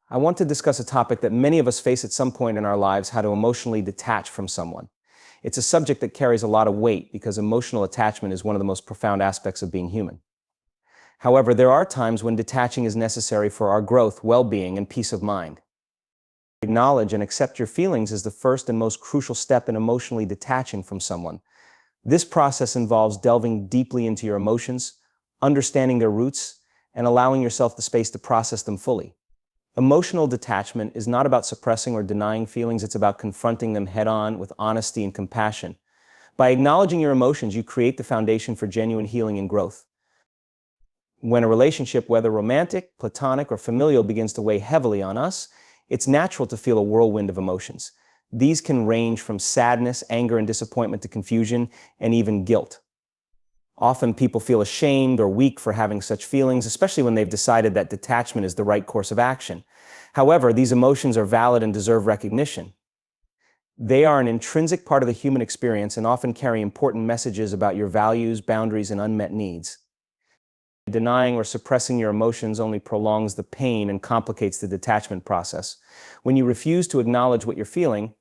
I want to discuss a topic that many of us face at some point in our lives: how to emotionally detach from someone. It's a subject that carries a lot of weight because emotional attachment is one of the most profound aspects of being human. However, there are times when detaching is necessary for our growth, well-being, and peace of mind. Acknowledge and accept your feelings is the first and most crucial step in emotionally detaching from someone. This process involves delving deeply into your emotions, understanding their roots, and allowing yourself the space to process them fully. Emotional detachment is not about suppressing or denying feelings, it's about confronting them head-on with honesty and compassion. By acknowledging your emotions, you create the foundation for genuine healing and growth. When a relationship, whether romantic, platonic, or familial, begins to weigh heavily on us, it's natural to feel a whirlwind of emotions. These can range from sadness, anger, and disappointment to confusion and even guilt. Often people feel ashamed or weak for having such feelings, especially when they've decided that detachment is the right course of action. However, these emotions are valid and deserve recognition. They are an intrinsic part of the human experience and often carry important messages about your values, boundaries, and unmet needs. Denying or suppressing your emotions only prolongs the pain and complicates the detachment process. When you refuse to acknowledge what you're feeling,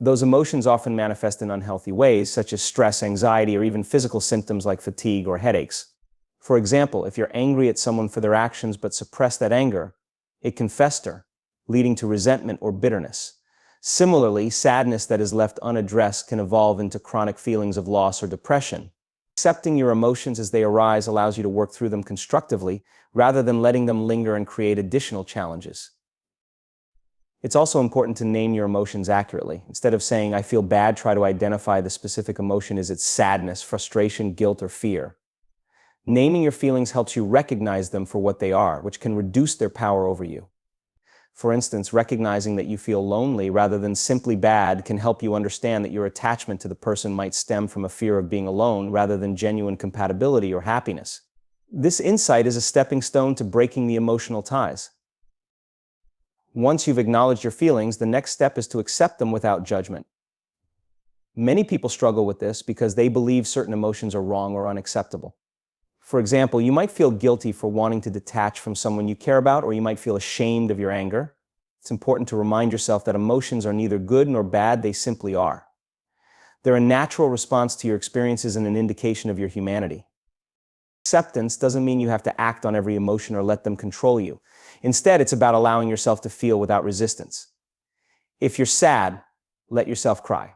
those emotions often manifest in unhealthy ways, such as stress, anxiety, or even physical symptoms like fatigue or headaches. For example, if you're angry at someone for their actions but suppress that anger, it can fester, leading to resentment or bitterness. Similarly, sadness that is left unaddressed can evolve into chronic feelings of loss or depression. Accepting your emotions as they arise allows you to work through them constructively, rather than letting them linger and create additional challenges. It's also important to name your emotions accurately. Instead of saying, "I feel bad," try to identify the specific emotion. Is it sadness, frustration, guilt, or fear? Naming your feelings helps you recognize them for what they are, which can reduce their power over you. For instance, recognizing that you feel lonely rather than simply bad can help you understand that your attachment to the person might stem from a fear of being alone rather than genuine compatibility or happiness. This insight is a stepping stone to breaking the emotional ties. Once you've acknowledged your feelings, the next step is to accept them without judgment. Many people struggle with this because they believe certain emotions are wrong or unacceptable. For example, you might feel guilty for wanting to detach from someone you care about, or you might feel ashamed of your anger. It's important to remind yourself that emotions are neither good nor bad, they simply are. They're a natural response to your experiences and an indication of your humanity. Acceptance doesn't mean you have to act on every emotion or let them control you. Instead, it's about allowing yourself to feel without resistance. If you're sad, let yourself cry.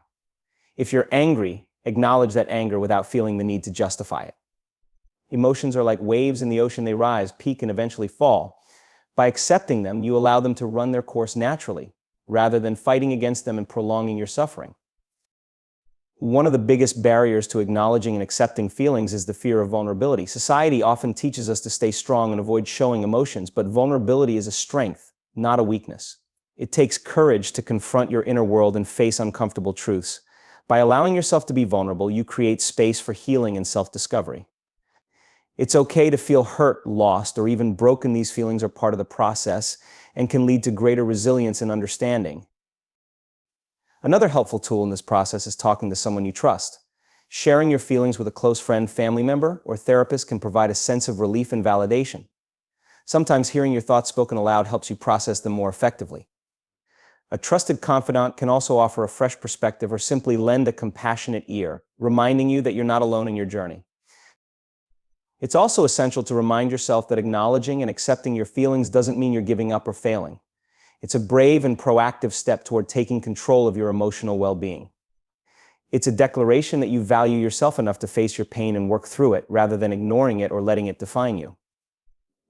If you're angry, acknowledge that anger without feeling the need to justify it. Emotions are like waves in the ocean. They rise, peak, and eventually fall. By accepting them, you allow them to run their course naturally, rather than fighting against them and prolonging your suffering. One of the biggest barriers to acknowledging and accepting feelings is the fear of vulnerability. Society often teaches us to stay strong and avoid showing emotions, but vulnerability is a strength, not a weakness. It takes courage to confront your inner world and face uncomfortable truths. By allowing yourself to be vulnerable, you create space for healing and self-discovery. It's okay to feel hurt, lost, or even broken. These feelings are part of the process and can lead to greater resilience and understanding. Another helpful tool in this process is talking to someone you trust. Sharing your feelings with a close friend, family member, or therapist can provide a sense of relief and validation. Sometimes hearing your thoughts spoken aloud helps you process them more effectively. A trusted confidant can also offer a fresh perspective or simply lend a compassionate ear, reminding you that you're not alone in your journey. It's also essential to remind yourself that acknowledging and accepting your feelings doesn't mean you're giving up or failing. It's a brave and proactive step toward taking control of your emotional well-being. It's a declaration that you value yourself enough to face your pain and work through it, rather than ignoring it or letting it define you.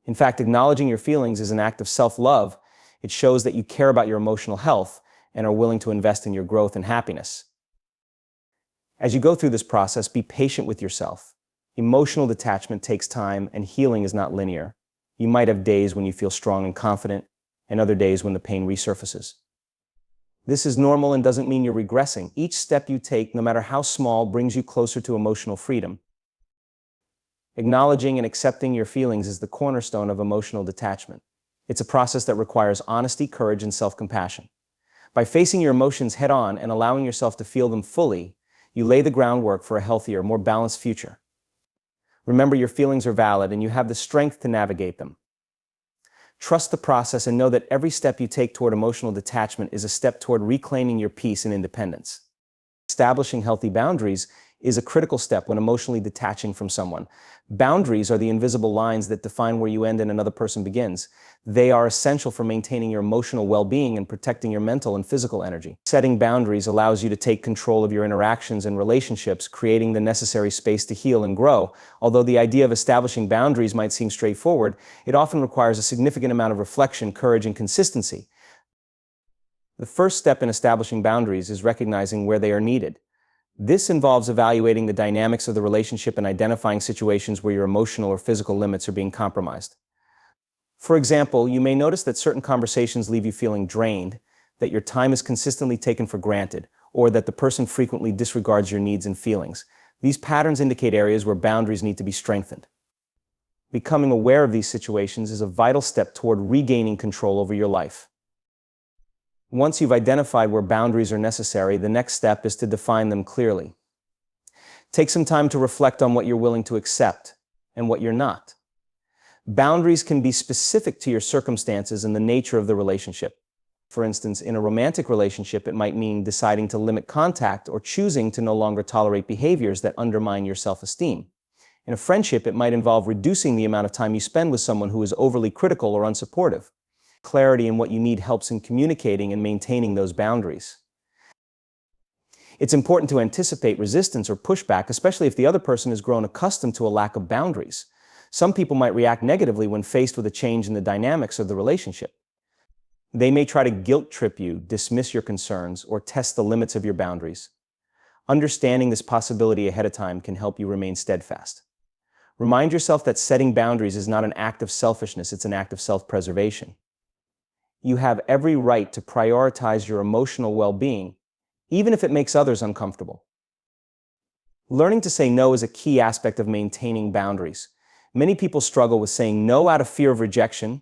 In fact, acknowledging your feelings is an act of self-love. It shows that you care about your emotional health and are willing to invest in your growth and happiness. As you go through this process, be patient with yourself. Emotional detachment takes time, and healing is not linear. You might have days when you feel strong and confident, and other days when the pain resurfaces. This is normal and doesn't mean you're regressing. Each step you take, no matter how small, brings you closer to emotional freedom. Acknowledging and accepting your feelings is the cornerstone of emotional detachment. It's a process that requires honesty, courage, and self-compassion. By facing your emotions head-on and allowing yourself to feel them fully, you lay the groundwork for a healthier, more balanced future. Remember, your feelings are valid and you have the strength to navigate them. Trust the process and know that every step you take toward emotional detachment is a step toward reclaiming your peace and independence. Establishing healthy boundaries is a critical step when emotionally detaching from someone. Boundaries are the invisible lines that define where you end and another person begins. They are essential for maintaining your emotional well-being and protecting your mental and physical energy. Setting boundaries allows you to take control of your interactions and relationships, creating the necessary space to heal and grow. Although the idea of establishing boundaries might seem straightforward, it often requires a significant amount of reflection, courage, and consistency. The first step in establishing boundaries is recognizing where they are needed. This involves evaluating the dynamics of the relationship and identifying situations where your emotional or physical limits are being compromised. For example, you may notice that certain conversations leave you feeling drained, that your time is consistently taken for granted, or that the person frequently disregards your needs and feelings. These patterns indicate areas where boundaries need to be strengthened. Becoming aware of these situations is a vital step toward regaining control over your life. Once you've identified where boundaries are necessary, the next step is to define them clearly. Take some time to reflect on what you're willing to accept and what you're not. Boundaries can be specific to your circumstances and the nature of the relationship. For instance, in a romantic relationship, it might mean deciding to limit contact or choosing to no longer tolerate behaviors that undermine your self-esteem. In a friendship, it might involve reducing the amount of time you spend with someone who is overly critical or unsupportive. Clarity in what you need helps in communicating and maintaining those boundaries. It's important to anticipate resistance or pushback, especially if the other person has grown accustomed to a lack of boundaries. Some people might react negatively when faced with a change in the dynamics of the relationship. They may try to guilt trip you, dismiss your concerns, or test the limits of your boundaries. Understanding this possibility ahead of time can help you remain steadfast. Remind yourself that setting boundaries is not an act of selfishness, it's an act of self-preservation. You have every right to prioritize your emotional well-being, even if it makes others uncomfortable. Learning to say no is a key aspect of maintaining boundaries. Many people struggle with saying no out of fear of rejection,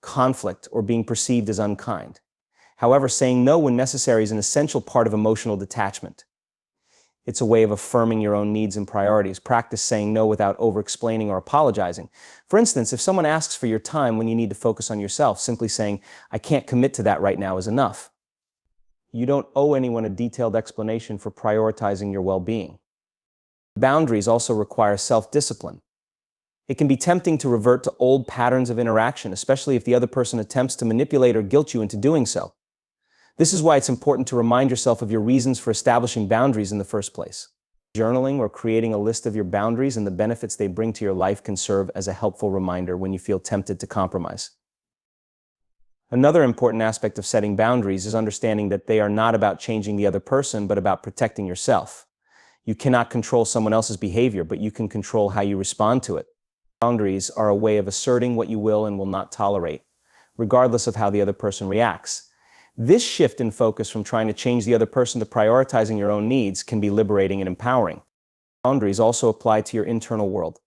conflict, or being perceived as unkind. However, saying no when necessary is an essential part of emotional detachment. It's a way of affirming your own needs and priorities. Practice saying no without over-explaining or apologizing. For instance, if someone asks for your time when you need to focus on yourself, simply saying, "I can't commit to that right now," is enough. You don't owe anyone a detailed explanation for prioritizing your well-being. Boundaries also require self-discipline. It can be tempting to revert to old patterns of interaction, especially if the other person attempts to manipulate or guilt you into doing so. This is why it's important to remind yourself of your reasons for establishing boundaries in the first place. Journaling or creating a list of your boundaries and the benefits they bring to your life can serve as a helpful reminder when you feel tempted to compromise. Another important aspect of setting boundaries is understanding that they are not about changing the other person, but about protecting yourself. You cannot control someone else's behavior, but you can control how you respond to it. Boundaries are a way of asserting what you will and will not tolerate, regardless of how the other person reacts. This shift in focus from trying to change the other person to prioritizing your own needs can be liberating and empowering. Boundaries also apply to your internal world.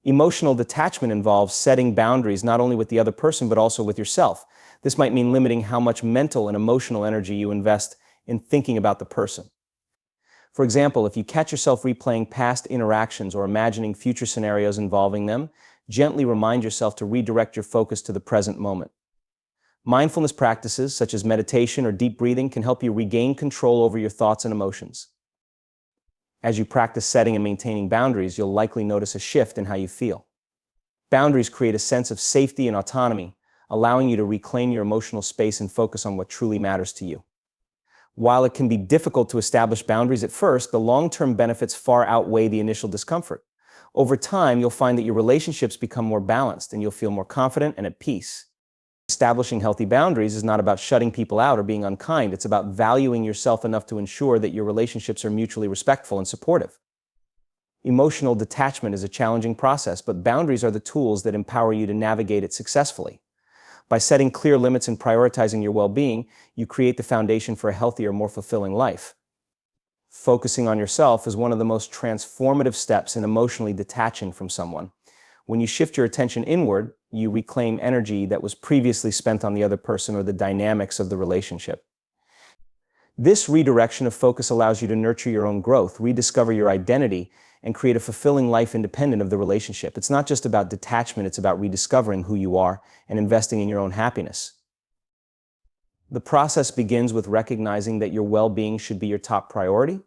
Emotional detachment involves setting boundaries not only with the other person but also with yourself. This might mean limiting how much mental and emotional energy you invest in thinking about the person. For example, if you catch yourself replaying past interactions or imagining future scenarios involving them, gently remind yourself to redirect your focus to the present moment. Mindfulness practices, such as meditation or deep breathing, can help you regain control over your thoughts and emotions. As you practice setting and maintaining boundaries, you'll likely notice a shift in how you feel. Boundaries create a sense of safety and autonomy, allowing you to reclaim your emotional space and focus on what truly matters to you. While it can be difficult to establish boundaries at first, the long-term benefits far outweigh the initial discomfort. Over time, you'll find that your relationships become more balanced and you'll feel more confident and at peace. Establishing healthy boundaries is not about shutting people out or being unkind. It's about valuing yourself enough to ensure that your relationships are mutually respectful and supportive. Emotional detachment is a challenging process, but boundaries are the tools that empower you to navigate it successfully. By setting clear limits and prioritizing your well-being, you create the foundation for a healthier, more fulfilling life. Focusing on yourself is one of the most transformative steps in emotionally detaching from someone. When you shift your attention inward, you reclaim energy that was previously spent on the other person or the dynamics of the relationship. This redirection of focus allows you to nurture your own growth, rediscover your identity, and create a fulfilling life independent of the relationship. It's not just about detachment, it's about rediscovering who you are and investing in your own happiness. The process begins with recognizing that your well-being should be your top priority.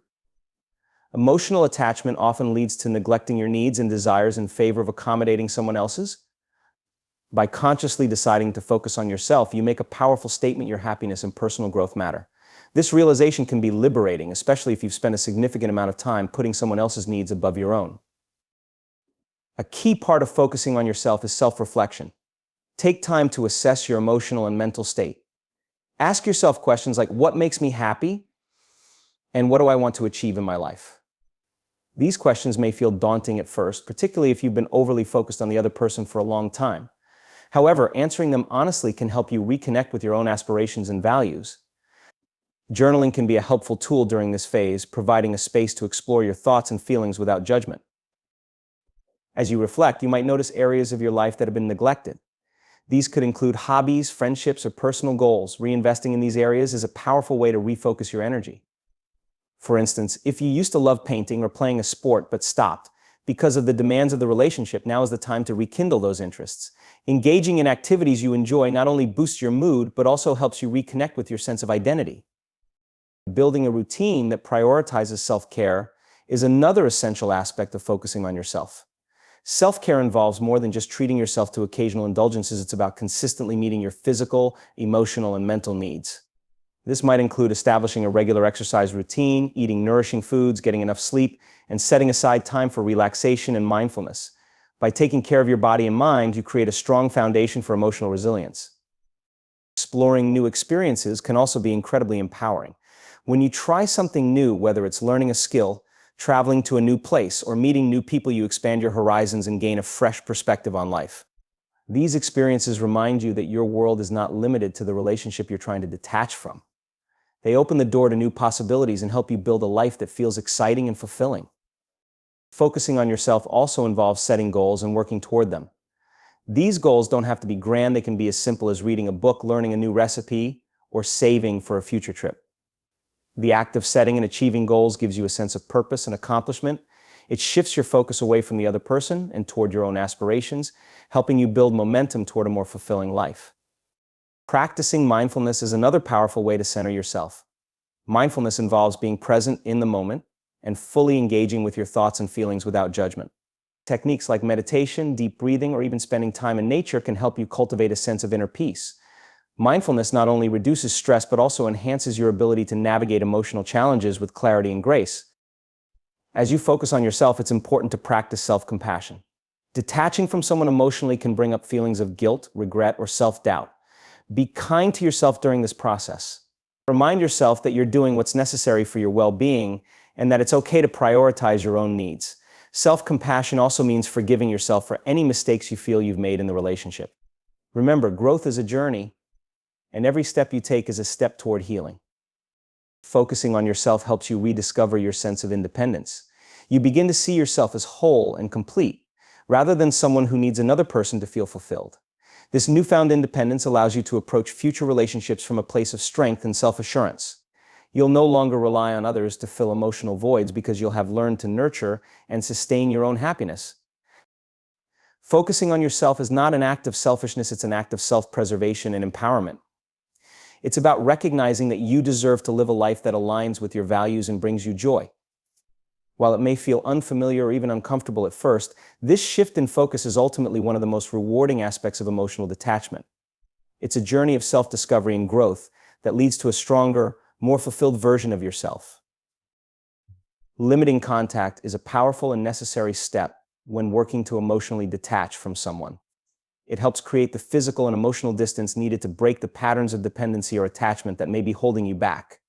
Emotional attachment often leads to neglecting your needs and desires in favor of accommodating someone else's. By consciously deciding to focus on yourself, you make a powerful statement your happiness and personal growth matter. This realization can be liberating, especially if you've spent a significant amount of time putting someone else's needs above your own. A key part of focusing on yourself is self-reflection. Take time to assess your emotional and mental state. Ask yourself questions like, what makes me happy? And what do I want to achieve in my life? These questions may feel daunting at first, particularly if you've been overly focused on the other person for a long time. However, answering them honestly can help you reconnect with your own aspirations and values. Journaling can be a helpful tool during this phase, providing a space to explore your thoughts and feelings without judgment. As you reflect, you might notice areas of your life that have been neglected. These could include hobbies, friendships, or personal goals. Reinvesting in these areas is a powerful way to refocus your energy. For instance, if you used to love painting or playing a sport but stopped because of the demands of the relationship, now is the time to rekindle those interests. Engaging in activities you enjoy not only boosts your mood, but also helps you reconnect with your sense of identity. Building a routine that prioritizes self-care is another essential aspect of focusing on yourself. Self-care involves more than just treating yourself to occasional indulgences. It's about consistently meeting your physical, emotional, and mental needs. This might include establishing a regular exercise routine, eating nourishing foods, getting enough sleep, and setting aside time for relaxation and mindfulness. By taking care of your body and mind, you create a strong foundation for emotional resilience. Exploring new experiences can also be incredibly empowering. When you try something new, whether it's learning a skill, traveling to a new place, or meeting new people, you expand your horizons and gain a fresh perspective on life. These experiences remind you that your world is not limited to the relationship you're trying to detach from. They open the door to new possibilities and help you build a life that feels exciting and fulfilling. Focusing on yourself also involves setting goals and working toward them. These goals don't have to be grand. They can be as simple as reading a book, learning a new recipe, or saving for a future trip. The act of setting and achieving goals gives you a sense of purpose and accomplishment. It shifts your focus away from the other person and toward your own aspirations, helping you build momentum toward a more fulfilling life. Practicing mindfulness is another powerful way to center yourself. Mindfulness involves being present in the moment and fully engaging with your thoughts and feelings without judgment. Techniques like meditation, deep breathing, or even spending time in nature can help you cultivate a sense of inner peace. Mindfulness not only reduces stress, but also enhances your ability to navigate emotional challenges with clarity and grace. As you focus on yourself, it's important to practice self-compassion. Detaching from someone emotionally can bring up feelings of guilt, regret, or self-doubt. Be kind to yourself during this process. Remind yourself that you're doing what's necessary for your well-being and that it's okay to prioritize your own needs. Self-compassion also means forgiving yourself for any mistakes you feel you've made in the relationship. Remember, growth is a journey, and every step you take is a step toward healing. Focusing on yourself helps you rediscover your sense of independence. You begin to see yourself as whole and complete, rather than someone who needs another person to feel fulfilled. This newfound independence allows you to approach future relationships from a place of strength and self-assurance. You'll no longer rely on others to fill emotional voids because you'll have learned to nurture and sustain your own happiness. Focusing on yourself is not an act of selfishness, it's an act of self-preservation and empowerment. It's about recognizing that you deserve to live a life that aligns with your values and brings you joy. While it may feel unfamiliar or even uncomfortable at first, this shift in focus is ultimately one of the most rewarding aspects of emotional detachment. It's a journey of self-discovery and growth that leads to a stronger, more fulfilled version of yourself. Limiting contact is a powerful and necessary step when working to emotionally detach from someone. It helps create the physical and emotional distance needed to break the patterns of dependency or attachment that may be holding you back.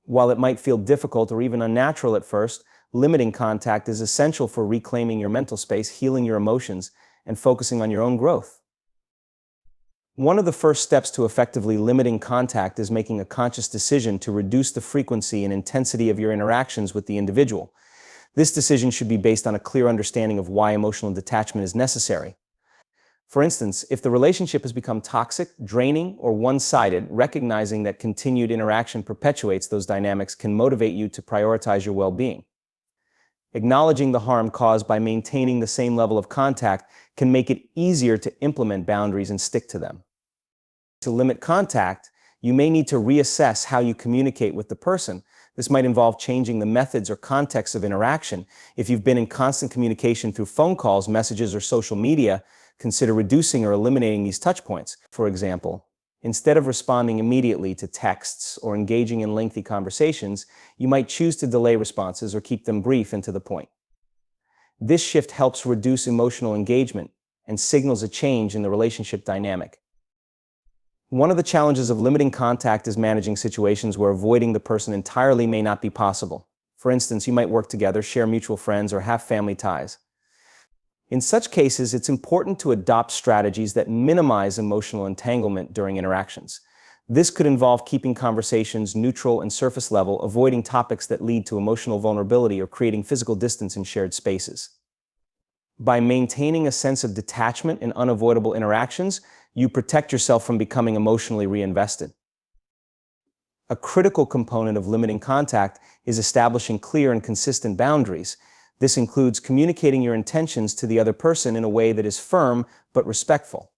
While it might feel difficult or even unnatural at first, limiting contact is essential for reclaiming your mental space, healing your emotions, and focusing on your own growth. One of the first steps to effectively limiting contact is making a conscious decision to reduce the frequency and intensity of your interactions with the individual. This decision should be based on a clear understanding of why emotional detachment is necessary. For instance, if the relationship has become toxic, draining, or one-sided, recognizing that continued interaction perpetuates those dynamics can motivate you to prioritize your well-being. Acknowledging the harm caused by maintaining the same level of contact can make it easier to implement boundaries and stick to them. To limit contact, you may need to reassess how you communicate with the person. This might involve changing the methods or context of interaction. If you've been in constant communication through phone calls, messages, or social media, consider reducing or eliminating these touch points. For example, instead of responding immediately to texts or engaging in lengthy conversations, you might choose to delay responses or keep them brief and to the point. This shift helps reduce emotional engagement and signals a change in the relationship dynamic. One of the challenges of limiting contact is managing situations where avoiding the person entirely may not be possible. For instance, you might work together, share mutual friends, or have family ties. In such cases, it's important to adopt strategies that minimize emotional entanglement during interactions. This could involve keeping conversations neutral and surface level, avoiding topics that lead to emotional vulnerability, or creating physical distance in shared spaces. By maintaining a sense of detachment in unavoidable interactions, you protect yourself from becoming emotionally reinvested. A critical component of limiting contact is establishing clear and consistent boundaries. This includes communicating your intentions to the other person in a way that is firm but respectful.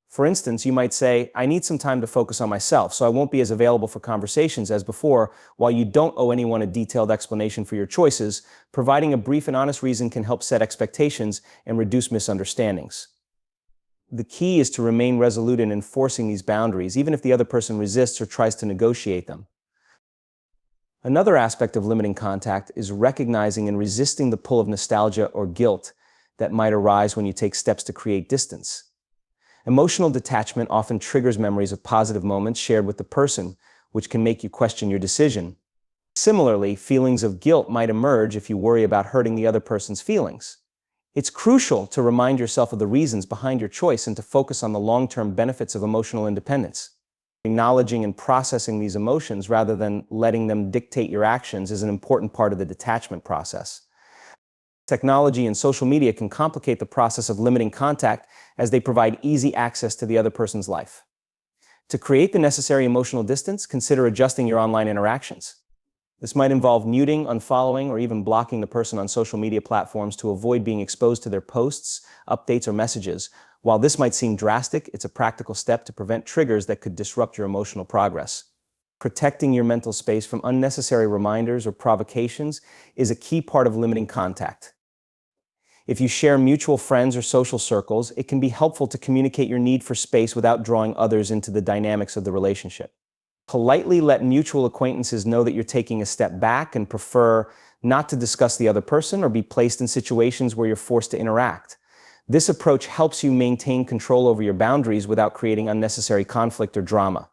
For instance, you might say, "I need some time to focus on myself, so I won't be as available for conversations as before." While you don't owe anyone a detailed explanation for your choices, providing a brief and honest reason can help set expectations and reduce misunderstandings. The key is to remain resolute in enforcing these boundaries, even if the other person resists or tries to negotiate them. Another aspect of limiting contact is recognizing and resisting the pull of nostalgia or guilt that might arise when you take steps to create distance. Emotional detachment often triggers memories of positive moments shared with the person, which can make you question your decision. Similarly, feelings of guilt might emerge if you worry about hurting the other person's feelings. It's crucial to remind yourself of the reasons behind your choice and to focus on the long-term benefits of emotional independence. Acknowledging and processing these emotions rather than letting them dictate your actions is an important part of the detachment process. Technology and social media can complicate the process of limiting contact as they provide easy access to the other person's life. To create the necessary emotional distance, consider adjusting your online interactions. This might involve muting, unfollowing, or even blocking the person on social media platforms to avoid being exposed to their posts, updates, or messages. While this might seem drastic, it's a practical step to prevent triggers that could disrupt your emotional progress. Protecting your mental space from unnecessary reminders or provocations is a key part of limiting contact. If you share mutual friends or social circles, it can be helpful to communicate your need for space without drawing others into the dynamics of the relationship. Politely let mutual acquaintances know that you're taking a step back and prefer not to discuss the other person or be placed in situations where you're forced to interact. This approach helps you maintain control over your boundaries without creating unnecessary conflict or drama.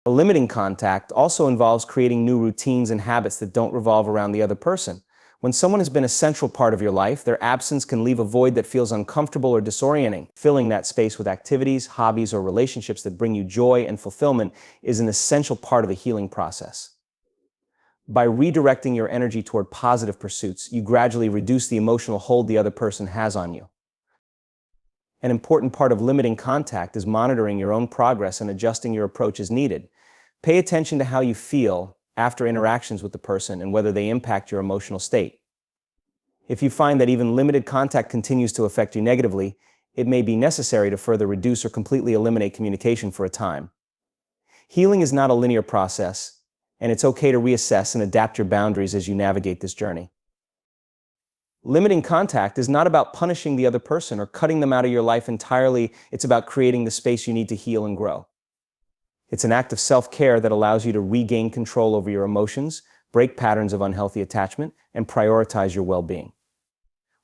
Limiting contact also involves creating new routines and habits that don't revolve around the other person. When someone has been a central part of your life, their absence can leave a void that feels uncomfortable or disorienting. Filling that space with activities, hobbies, or relationships that bring you joy and fulfillment is an essential part of the healing process. By redirecting your energy toward positive pursuits, you gradually reduce the emotional hold the other person has on you. An important part of limiting contact is monitoring your own progress and adjusting your approach as needed. Pay attention to how you feel after interactions with the person and whether they impact your emotional state. If you find that even limited contact continues to affect you negatively, it may be necessary to further reduce or completely eliminate communication for a time. Healing is not a linear process, and it's okay to reassess and adapt your boundaries as you navigate this journey. Limiting contact is not about punishing the other person or cutting them out of your life entirely. It's about creating the space you need to heal and grow. It's an act of self-care that allows you to regain control over your emotions, break patterns of unhealthy attachment, and prioritize your well-being.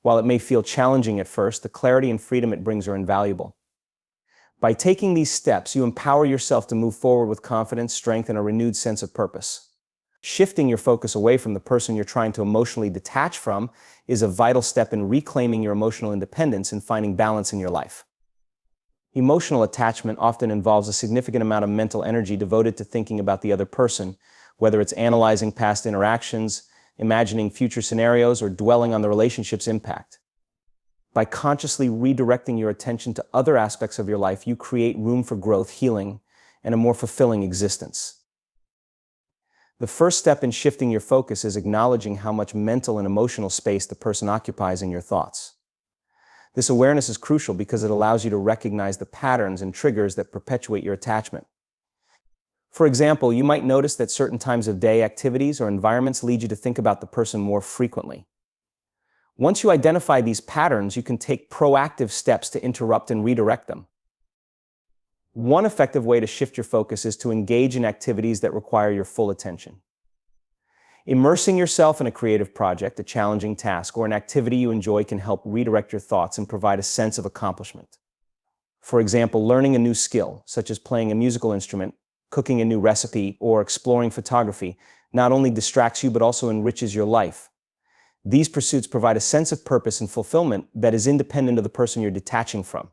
While it may feel challenging at first, the clarity and freedom it brings are invaluable. By taking these steps, you empower yourself to move forward with confidence, strength, and a renewed sense of purpose. Shifting your focus away from the person you're trying to emotionally detach from is a vital step in reclaiming your emotional independence and finding balance in your life. Emotional attachment often involves a significant amount of mental energy devoted to thinking about the other person, whether it's analyzing past interactions, imagining future scenarios, or dwelling on the relationship's impact. By consciously redirecting your attention to other aspects of your life, you create room for growth, healing, and a more fulfilling existence. The first step in shifting your focus is acknowledging how much mental and emotional space the person occupies in your thoughts. This awareness is crucial because it allows you to recognize the patterns and triggers that perpetuate your attachment. For example, you might notice that certain times of day, activities, or environments lead you to think about the person more frequently. Once you identify these patterns, you can take proactive steps to interrupt and redirect them. One effective way to shift your focus is to engage in activities that require your full attention. Immersing yourself in a creative project, a challenging task, or an activity you enjoy can help redirect your thoughts and provide a sense of accomplishment. For example, learning a new skill, such as playing a musical instrument, cooking a new recipe, or exploring photography, not only distracts you but also enriches your life. These pursuits provide a sense of purpose and fulfillment that is independent of the person you're detaching from.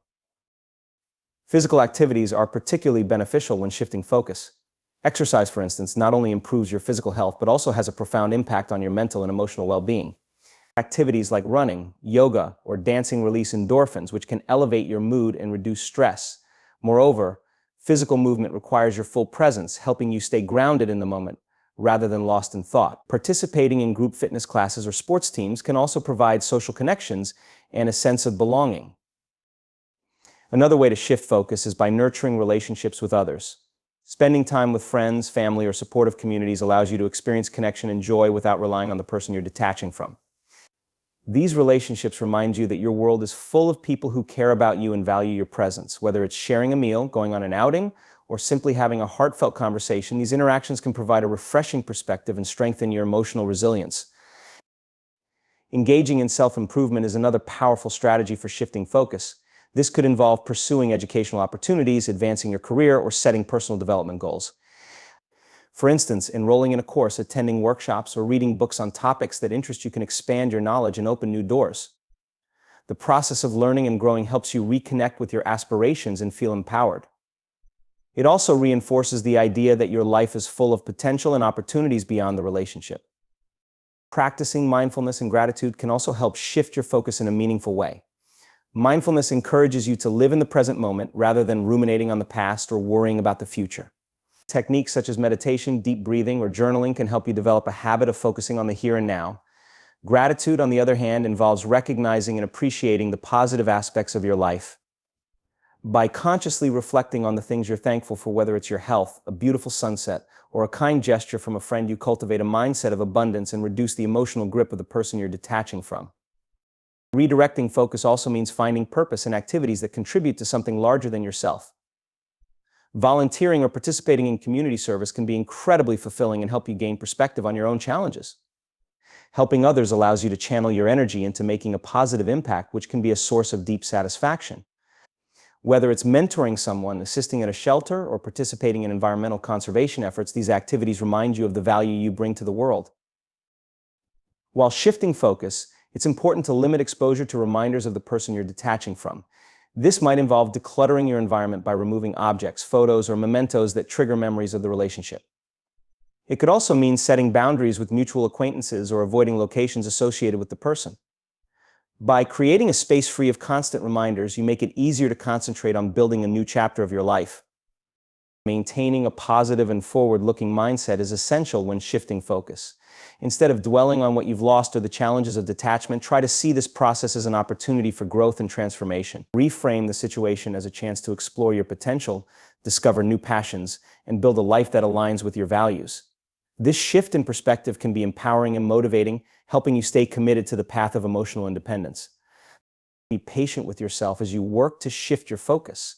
Physical activities are particularly beneficial when shifting focus. Exercise, for instance, not only improves your physical health but also has a profound impact on your mental and emotional well-being. Activities like running, yoga, or dancing release endorphins, which can elevate your mood and reduce stress. Moreover, physical movement requires your full presence, helping you stay grounded in the moment rather than lost in thought. Participating in group fitness classes or sports teams can also provide social connections and a sense of belonging. Another way to shift focus is by nurturing relationships with others. Spending time with friends, family, or supportive communities allows you to experience connection and joy without relying on the person you're detaching from. These relationships remind you that your world is full of people who care about you and value your presence. Whether it's sharing a meal, going on an outing, or simply having a heartfelt conversation, these interactions can provide a refreshing perspective and strengthen your emotional resilience. Engaging in self-improvement is another powerful strategy for shifting focus. This could involve pursuing educational opportunities, advancing your career, or setting personal development goals. For instance, enrolling in a course, attending workshops, or reading books on topics that interest you can expand your knowledge and open new doors. The process of learning and growing helps you reconnect with your aspirations and feel empowered. It also reinforces the idea that your life is full of potential and opportunities beyond the relationship. Practicing mindfulness and gratitude can also help shift your focus in a meaningful way. Mindfulness encourages you to live in the present moment rather than ruminating on the past or worrying about the future. Techniques such as meditation, deep breathing, or journaling can help you develop a habit of focusing on the here and now. Gratitude, on the other hand, involves recognizing and appreciating the positive aspects of your life. By consciously reflecting on the things you're thankful for, whether it's your health, a beautiful sunset, or a kind gesture from a friend, you cultivate a mindset of abundance and reduce the emotional grip of the person you're detaching from. Redirecting focus also means finding purpose in activities that contribute to something larger than yourself. Volunteering or participating in community service can be incredibly fulfilling and help you gain perspective on your own challenges. Helping others allows you to channel your energy into making a positive impact, which can be a source of deep satisfaction. Whether it's mentoring someone, assisting at a shelter, or participating in environmental conservation efforts, these activities remind you of the value you bring to the world. While shifting focus, it's important to limit exposure to reminders of the person you're detaching from. This might involve decluttering your environment by removing objects, photos, or mementos that trigger memories of the relationship. It could also mean setting boundaries with mutual acquaintances or avoiding locations associated with the person. By creating a space free of constant reminders, you make it easier to concentrate on building a new chapter of your life. Maintaining a positive and forward-looking mindset is essential when shifting focus. Instead of dwelling on what you've lost or the challenges of detachment, try to see this process as an opportunity for growth and transformation. Reframe the situation as a chance to explore your potential, discover new passions, and build a life that aligns with your values. This shift in perspective can be empowering and motivating, helping you stay committed to the path of emotional independence. Be patient with yourself as you work to shift your focus.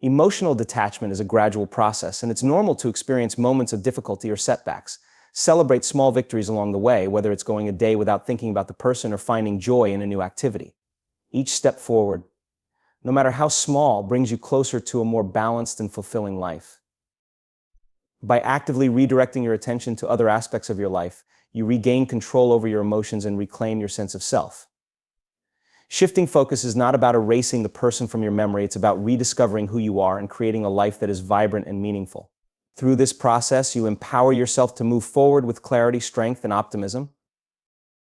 Emotional detachment is a gradual process, and it's normal to experience moments of difficulty or setbacks. Celebrate small victories along the way, whether it's going a day without thinking about the person or finding joy in a new activity. Each step forward, no matter how small, brings you closer to a more balanced and fulfilling life. By actively redirecting your attention to other aspects of your life, you regain control over your emotions and reclaim your sense of self. Shifting focus is not about erasing the person from your memory, it's about rediscovering who you are and creating a life that is vibrant and meaningful. Through this process, you empower yourself to move forward with clarity, strength, and optimism.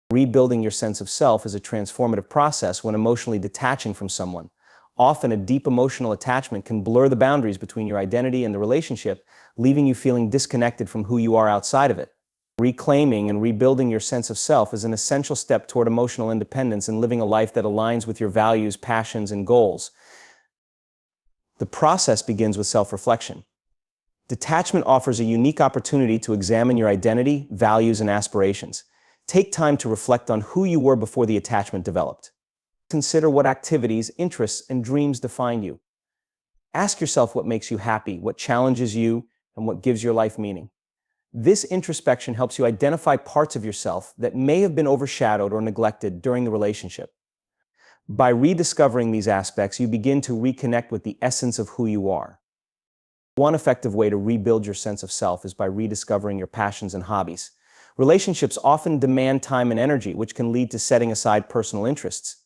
Rebuilding your sense of self is a transformative process when emotionally detaching from someone. Often, a deep emotional attachment can blur the boundaries between your identity and the relationship, leaving you feeling disconnected from who you are outside of it. Reclaiming and rebuilding your sense of self is an essential step toward emotional independence and living a life that aligns with your values, passions, and goals. The process begins with self-reflection. Detachment offers a unique opportunity to examine your identity, values, and aspirations. Take time to reflect on who you were before the attachment developed. Consider what activities, interests, and dreams define you. Ask yourself what makes you happy, what challenges you, and what gives your life meaning. This introspection helps you identify parts of yourself that may have been overshadowed or neglected during the relationship. By rediscovering these aspects, you begin to reconnect with the essence of who you are. One effective way to rebuild your sense of self is by rediscovering your passions and hobbies. Relationships often demand time and energy, which can lead to setting aside personal interests.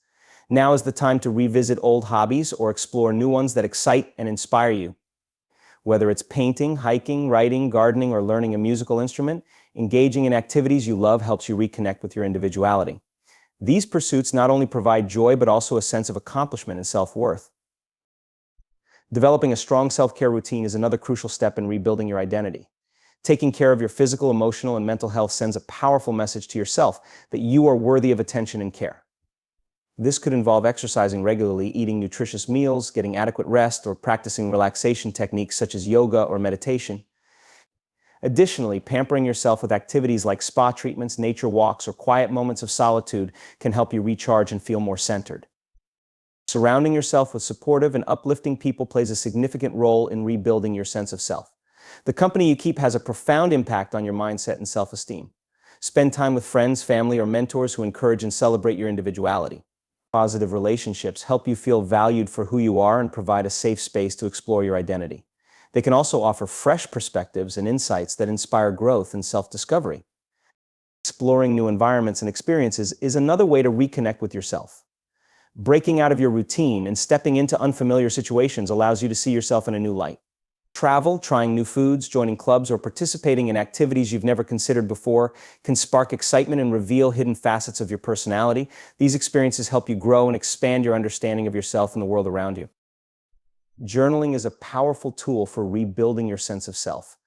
Now is the time to revisit old hobbies or explore new ones that excite and inspire you. Whether it's painting, hiking, writing, gardening, or learning a musical instrument, engaging in activities you love helps you reconnect with your individuality. These pursuits not only provide joy, but also a sense of accomplishment and self-worth. Developing a strong self-care routine is another crucial step in rebuilding your identity. Taking care of your physical, emotional, and mental health sends a powerful message to yourself that you are worthy of attention and care. This could involve exercising regularly, eating nutritious meals, getting adequate rest, or practicing relaxation techniques such as yoga or meditation. Additionally, pampering yourself with activities like spa treatments, nature walks, or quiet moments of solitude can help you recharge and feel more centered. Surrounding yourself with supportive and uplifting people plays a significant role in rebuilding your sense of self. The company you keep has a profound impact on your mindset and self-esteem. Spend time with friends, family, or mentors who encourage and celebrate your individuality. Positive relationships help you feel valued for who you are and provide a safe space to explore your identity. They can also offer fresh perspectives and insights that inspire growth and self-discovery. Exploring new environments and experiences is another way to reconnect with yourself. Breaking out of your routine and stepping into unfamiliar situations allows you to see yourself in a new light. Travel, trying new foods, joining clubs, or participating in activities you've never considered before can spark excitement and reveal hidden facets of your personality. These experiences help you grow and expand your understanding of yourself and the world around you. Journaling is a powerful tool for rebuilding your sense of self.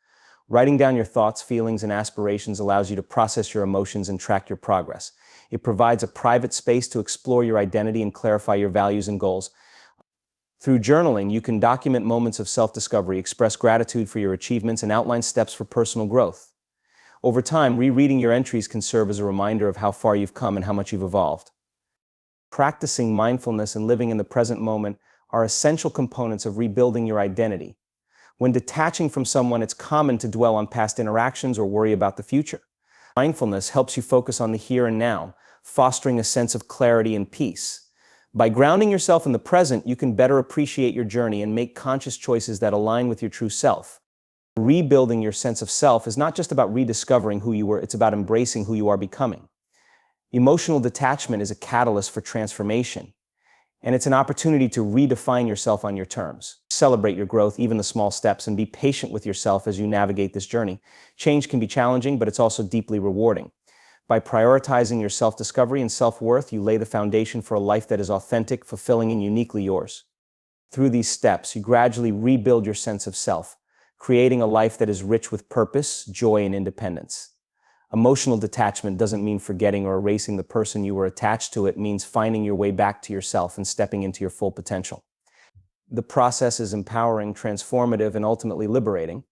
Writing down your thoughts, feelings, and aspirations allows you to process your emotions and track your progress. It provides a private space to explore your identity and clarify your values and goals. Through journaling, you can document moments of self-discovery, express gratitude for your achievements, and outline steps for personal growth. Over time, rereading your entries can serve as a reminder of how far you've come and how much you've evolved. Practicing mindfulness and living in the present moment are essential components of rebuilding your identity. When detaching from someone, it's common to dwell on past interactions or worry about the future. Mindfulness helps you focus on the here and now, fostering a sense of clarity and peace. By grounding yourself in the present, you can better appreciate your journey and make conscious choices that align with your true self. Rebuilding your sense of self is not just about rediscovering who you were, it's about embracing who you are becoming. Emotional detachment is a catalyst for transformation, and it's an opportunity to redefine yourself on your terms. Celebrate your growth, even the small steps, and be patient with yourself as you navigate this journey. Change can be challenging, but it's also deeply rewarding. By prioritizing your self-discovery and self-worth, you lay the foundation for a life that is authentic, fulfilling, and uniquely yours. Through these steps, you gradually rebuild your sense of self, creating a life that is rich with purpose, joy, and independence. Emotional detachment doesn't mean forgetting or erasing the person you were attached to. It means finding your way back to yourself and stepping into your full potential. The process is empowering, transformative, and ultimately liberating.